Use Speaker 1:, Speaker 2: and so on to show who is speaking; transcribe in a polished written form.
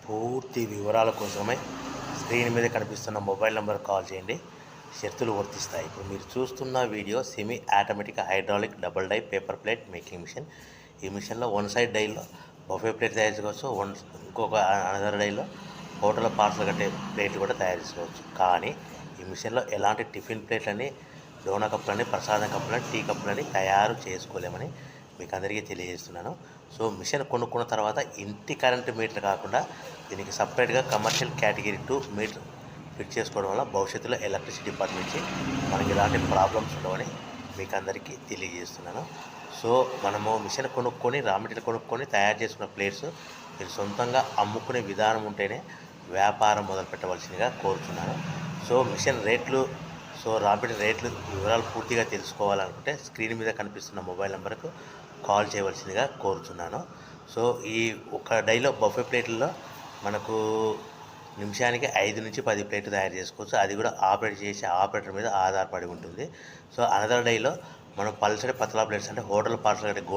Speaker 1: పూర్తి వివరాల కోసమే స్క్రీన్ మీద కనిపిస్తున్న మొబైల్ నెంబర్ కాల్ చేయండి. షరతులు వర్తిస్తాయి. ఇప్పుడు మీరు చూస్తున్న video semi automatic hydraulic double die paper plate making machine. ఈ మిషన్లో వన్ సైడ్ డైలో బఫే ప్లేట్ తయారు చేసుకోవచ్చు. ఇంకొక అనదర్ డైలో హోటల్ పార్సల్ కట్టే ప్లేట్లు కూడా తయారు చేసుకోవచ్చు. కానీ ఈ మిషన్లో ఎలాంటి టిఫిన్ ప్లేట్లని, డోనా కప్పులని, ప్రసాదం కప్పులని, టీ కప్పులని తయారు చేసుకోలేమని మీకు అందరికీ తెలియజేస్తున్నాను. సో మిషన్ కొనుక్కున్న తర్వాత ఇంటి కరెంటు మీటర్ కాకుండా దీనికి సపరేట్గా కమర్షియల్ కేటగిరీ 2 మీటర్ ఫిట్ చేసుకోవడం వల్ల భవిష్యత్తులో ఎలక్ట్రిసిటీ డిపార్ట్మెంట్ నుంచి మనకి ఎలాంటి ప్రాబ్లమ్స్ ఉండవని మీకు అందరికీ తెలియజేస్తున్నాను. సో మనము మిషన్ కొనుక్కొని రా మెటీరియల్ కొనుక్కొని తయారు చేసుకున్న ప్లేట్స్ మీరు సొంతంగా అమ్ముకునే విధానం ఉంటేనే వ్యాపారం మొదలు పెట్టవలసిందిగా కోరుతున్నాను. సో మిషన్ రేట్లు, రా మెటీరియల్ రేట్లు వివరాలు పూర్తిగా తెలుసుకోవాలనుకుంటే స్క్రీన్ మీద కనిపిస్తున్న మొబైల్ నెంబర్కు కాల్ చేయవలసిందిగా కోరుతున్నాను. సో ఈ ఒక డైలో బఫే ప్లేట్లలో మనకు నిమిషానికి 5 నుంచి 10 ప్లేట్లు తయారు చేసుకోవచ్చు. అది కూడా ఆపరేట్ చేసే ఆపరేటర్ మీద ఆధారపడి ఉంటుంది. సో అనదర్ డైలో మనం పల్సటి పతలా ప్లేట్స్ అంటే హోటల్ పార్సల్ అంటే